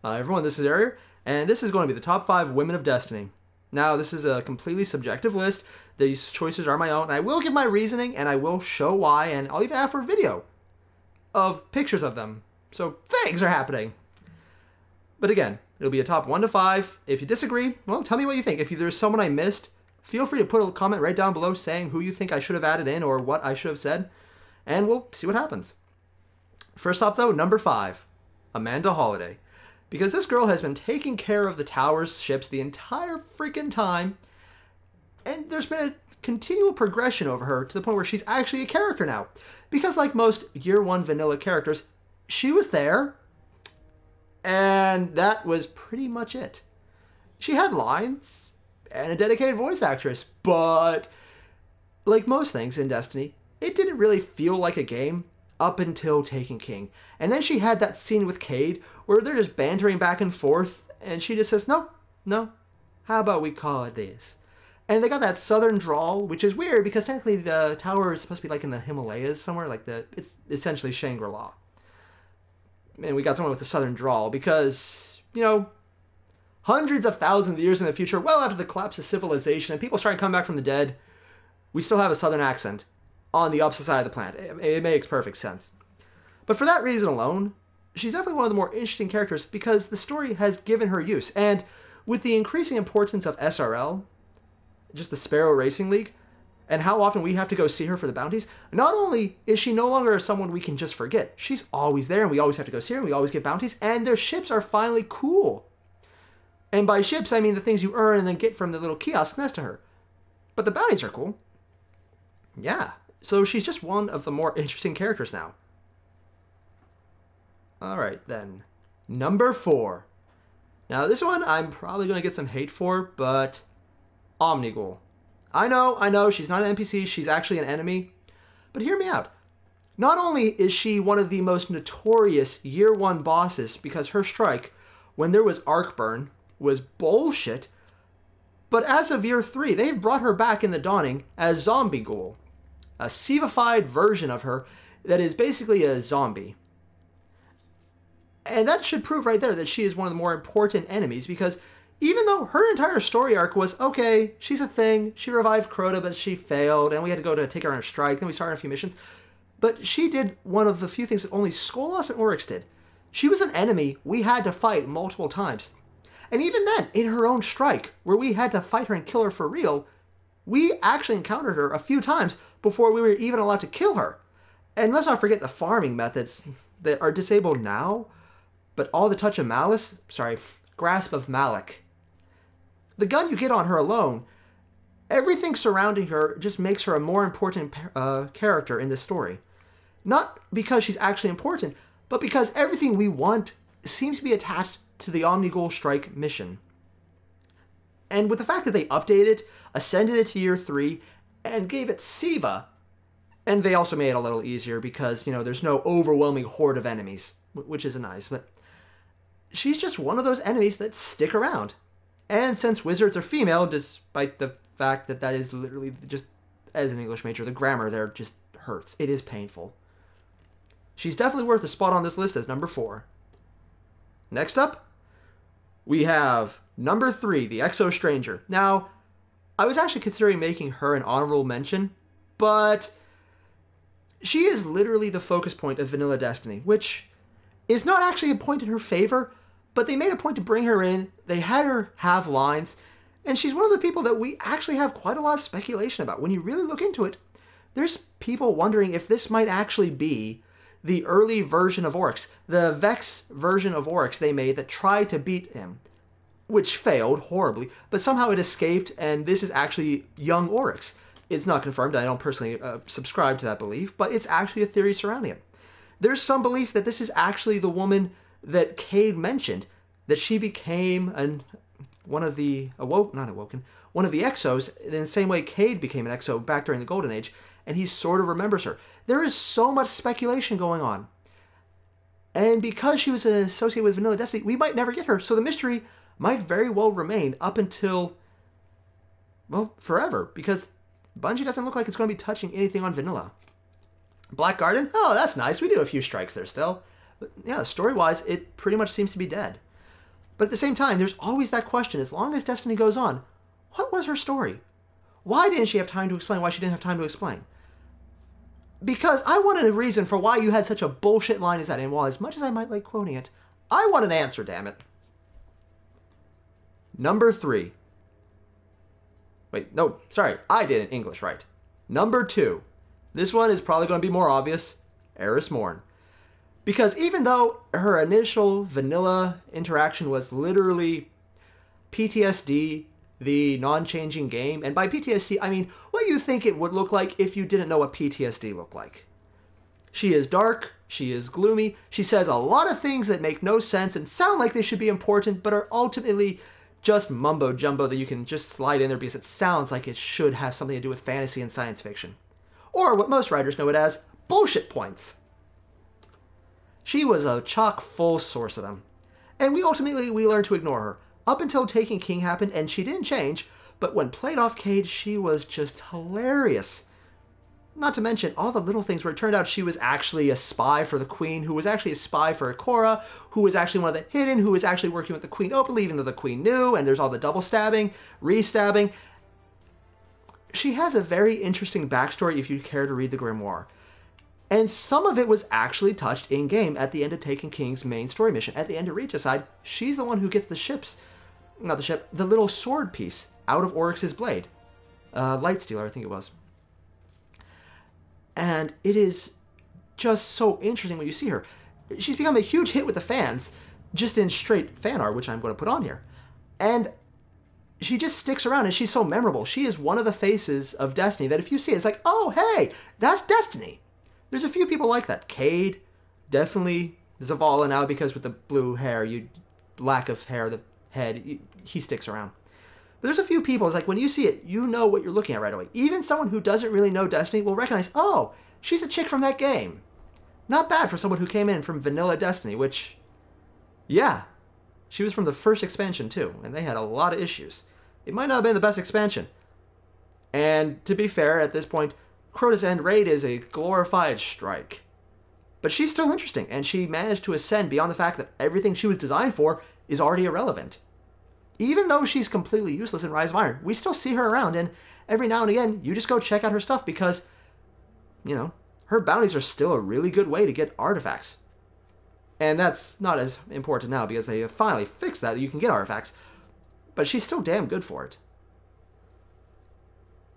Hi everyone, this is Airier, and this is going to be the top 5 women of Destiny. Now, this is a completely subjective list. These choices are my own, and I will give my reasoning, and I will show why, and I'll even offer a video of pictures of them. So, things are happening. But again, it'll be a top 1 to 5. If you disagree, well, tell me what you think. If there's someone I missed, feel free to put a comment right down below saying who you think I should have added in or what I should have said, and we'll see what happens. First up, though, number 5, Amanda Holiday. Because this girl has been taking care of the tower's ships the entire freaking time, and there's been a continual progression over her to the point where she's actually a character now. Because like most Year 1 vanilla characters, she was there, and that was pretty much it. She had lines and a dedicated voice actress, but like most things in Destiny, it didn't really feel like a game up until Taken King. And then she had that scene with Cade where they're just bantering back and forth, and she just says, no, how about we call it this? And they got that southern drawl, which is weird because technically the tower is supposed to be like in the Himalayas somewhere, like it's essentially Shangri-La. And we got someone with a southern drawl because, you know, hundreds of thousands of years in the future, well after the collapse of civilization and people starting to come back from the dead, we still have a southern accent on the opposite side of the planet. It makes perfect sense. But for that reason alone, she's definitely one of the more interesting characters because the story has given her use. And with the increasing importance of SRL, just the Sparrow Racing League, and how often we have to go see her for the bounties, not only is she no longer someone we can just forget, she's always there and we always have to go see her and we always get bounties, and their ships are finally cool. And by ships, I mean the things you earn and then get from the little kiosk next to her. But the bounties are cool. Yeah. So she's just one of the more interesting characters now. Alright then. Number 4. Now this one I'm probably going to get some hate for, but Omnigul. I know, she's not an NPC, she's actually an enemy. But hear me out. Not only is she one of the most notorious Year 1 bosses because her strike, when there was Arcburn, was bullshit, but as of Year 3, they've brought her back in the Dawning as Zombie Ghoul. A Sivified version of her that is basically a zombie. And that should prove right there that she is one of the more important enemies, because even though her entire story arc was, okay, she's a thing, she revived Crota, but she failed, and we had to go to take her on a strike, then we started a few missions, but she did one of the few things that only Skolas and Oryx did. She was an enemy we had to fight multiple times. And even then, in her own strike, where we had to fight her and kill her for real, we actually encountered her a few times before we were even allowed to kill her. And let's not forget the farming methods that are disabled now, but all the touch of malice, grasp of Malik. The gun you get on her alone, everything surrounding her just makes her a more important character in this story. Not because she's actually important, but because everything we want seems to be attached to the Omnigul Strike mission. And with the fact that they updated it, ascended it to Year 3, and gave it Siva, and they also made it a little easier because, you know, there's no overwhelming horde of enemies, which is nice, but she's just one of those enemies that stick around. And since wizards are female, despite the fact that that is literally just, as an English major, the grammar there just hurts. It is painful. She's definitely worth a spot on this list as number 4. Next up, we have number 3, the Exo Stranger. Now, I was actually considering making her an honorable mention, but she is literally the focus point of Vanilla Destiny, which is not actually a point in her favor, but they made a point to bring her in, they had her have lines, and she's one of the people that we actually have quite a lot of speculation about. When you really look into it, there's people wondering if this might actually be the early version of Oryx, the Vex version of Oryx they made that tried to beat him, which failed horribly, but somehow it escaped, and this is actually young Oryx. It's not confirmed, I don't personally subscribe to that belief, but it's actually a theory surrounding it. There's some belief that this is actually the woman that Cade mentioned, that she became one of the Exos, in the same way Cade became an Exo back during the Golden Age, and he sort of remembers her. There is so much speculation going on. And because she was associated with Vanilla Destiny, we might never get her, so the mystery might very well remain up until, well, forever, because Bungie doesn't look like it's going to be touching anything on Vanilla. Black Garden? Oh, that's nice. We do a few strikes there still. But yeah, story-wise, it pretty much seems to be dead. But at the same time, there's always that question, as long as Destiny goes on, what was her story? Why didn't she have time to explain why she didn't have time to explain? Because I wanted a reason for why you had such a bullshit line as that, and while as much as I might like quoting it, I want an answer, damn it. Number 3. Wait, no, sorry, I did in English right. Number 2. This one is probably going to be more obvious. Eris Morn. Because even though her initial vanilla interaction was literally PTSD, the non-changing game, and by PTSD, I mean what you think it would look like if you didn't know what PTSD looked like. She is dark, she is gloomy, she says a lot of things that make no sense and sound like they should be important, but are ultimately just mumbo-jumbo that you can just slide in there because it sounds like it should have something to do with fantasy and science fiction. Or what most writers know it as, bullshit points. She was a chock-full source of them. And we learned to ignore her. Up until Taken King happened, and she didn't change, but when played off Cade, she was just hilarious. Not to mention all the little things where it turned out she was actually a spy for the Queen, who was actually a spy for Ikora, who was actually one of the Hidden, who was actually working with the Queen openly, even though the Queen knew, and there's all the double stabbing, re-stabbing. She has a very interesting backstory if you care to read the Grimoire. And some of it was actually touched in-game at the end of Taken King's main story mission. At the end of Regicide, she's the one who gets the little sword piece out of Oryx's blade. Lightstealer, I think it was. And it is just so interesting when you see her. She's become a huge hit with the fans, just in straight fan art, which I'm going to put on here. And she just sticks around, and she's so memorable. She is one of the faces of Destiny that if you see it, it's like, oh, hey, that's Destiny. There's a few people like that. Cade, definitely Zavala now, because with the blue hair, lack of hair, the head, he sticks around. But there's a few people, it's like when you see it, you know what you're looking at right away. Even someone who doesn't really know Destiny will recognize, oh, she's the chick from that game. Not bad for someone who came in from vanilla Destiny, which, yeah, she was from the first expansion too, and they had a lot of issues. It might not have been the best expansion. And to be fair, at this point, Crota's End Raid is a glorified strike. But she's still interesting, and she managed to ascend beyond the fact that everything she was designed for is already irrelevant. Even though she's completely useless in Rise of Iron, we still see her around, and every now and again, you just go check out her stuff because, you know, her bounties are still a really good way to get artifacts. And that's not as important now because they have finally fixed that you can get artifacts, but she's still damn good for it.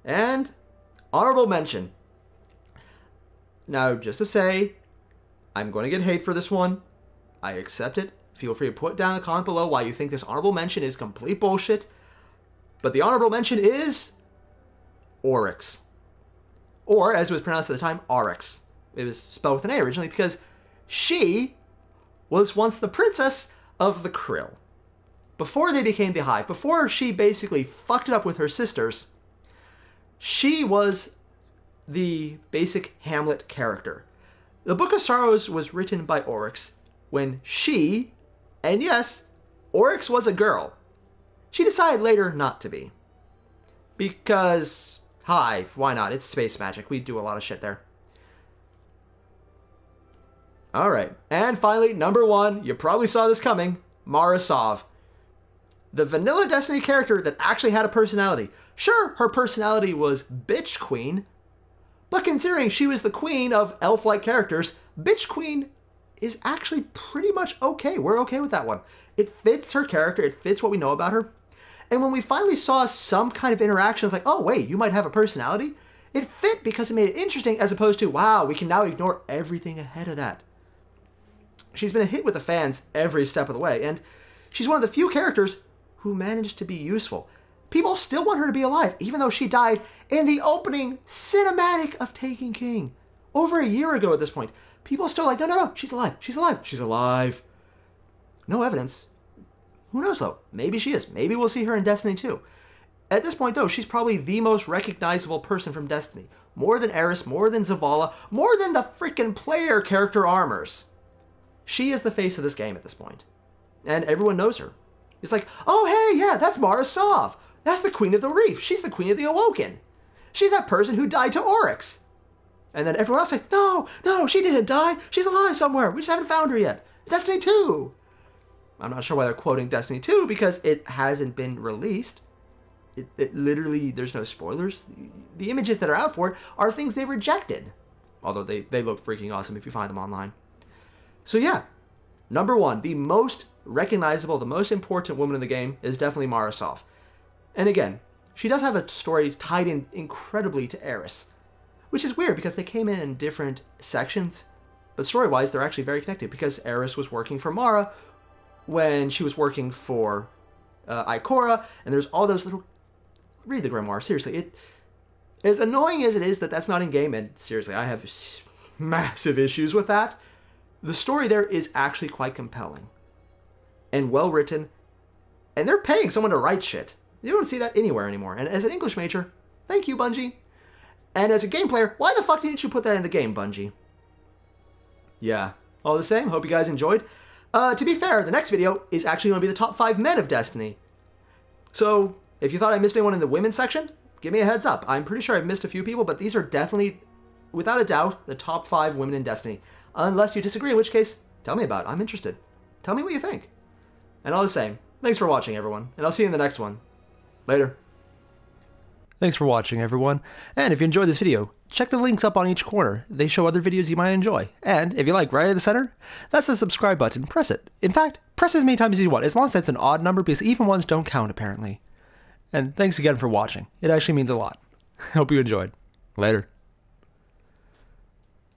And honorable mention. Now, just to say, I'm going to get hate for this one. I accept it. Feel free to put down in the comment below why you think this honorable mention is complete bullshit. But the honorable mention is Oryx. Or, as it was pronounced at the time, Oryx. It was spelled with an A originally because she was once the princess of the Krill. Before they became the Hive, before she basically fucked it up with her sisters, she was the basic Hamlet character. The Book of Sorrows was written by Oryx when she, and yes, Oryx was a girl. She decided later not to be. Because Hive, why not? It's space magic. We do a lot of shit there. Alright, and finally, number 1, you probably saw this coming, Mara Sov. The vanilla Destiny character that actually had a personality. Sure, her personality was Bitch Queen, but considering she was the queen of elf-like characters, Bitch Queen is actually pretty much okay. We're okay with that one. It fits her character, it fits what we know about her. And when we finally saw some kind of interaction, it's like, oh wait, you might have a personality? It fit because it made it interesting as opposed to, wow, we can now ignore everything ahead of that. She's been a hit with the fans every step of the way, and she's one of the few characters who managed to be useful. People still want her to be alive, even though she died in the opening cinematic of Taken King. Over a year ago at this point. People still like, no, she's alive, she's alive, she's alive. No evidence. Who knows though? Maybe she is. Maybe we'll see her in Destiny 2. At this point though, she's probably the most recognizable person from Destiny. More than Eris, more than Zavala, more than the freaking player character armors. She is the face of this game at this point. And everyone knows her. It's like, oh hey, yeah, that's Mara Sov. That's the Queen of the Reef. She's the Queen of the Awoken. She's that person who died to Oryx. And then everyone else like, no, she didn't die. She's alive somewhere. We just haven't found her yet. Destiny 2. I'm not sure why they're quoting Destiny 2 because it hasn't been released. It literally, there's no spoilers. The images that are out for it are things they rejected. Although they look freaking awesome if you find them online. So yeah, number 1, the most recognizable, the most important woman in the game is definitely Mara Sov. And again, she does have a story tied in incredibly to Airier, which is weird because they came in different sections, but story-wise, they're actually very connected because Airier was working for Mara when she was working for Ikora, and there's all those little... Read the grimoire, seriously. As annoying as it is that that's not in-game, and seriously, I have massive issues with that, the story there is actually quite compelling and well-written, and they're paying someone to write shit. You don't see that anywhere anymore. And as an English major, thank you, Bungie. And as a game player, why the fuck didn't you put that in the game, Bungie? Yeah, all the same, hope you guys enjoyed. To be fair, the next video is actually going to be the top 5 men of Destiny. So, if you thought I missed anyone in the women's section, give me a heads up. I'm pretty sure I've missed a few people, but these are definitely, without a doubt, the top 5 women in Destiny. Unless you disagree, in which case, tell me about it. I'm interested. Tell me what you think. And all the same, thanks for watching, everyone, and I'll see you in the next one. Later. Thanks for watching, everyone. And if you enjoyed this video, check the links up on each corner. They show other videos you might enjoy. And if you like, right at the center, that's the subscribe button. Press it. In fact, press it as many times as you want, as long as it's an odd number, because even ones don't count, apparently. And thanks again for watching. It actually means a lot. Hope you enjoyed. Later.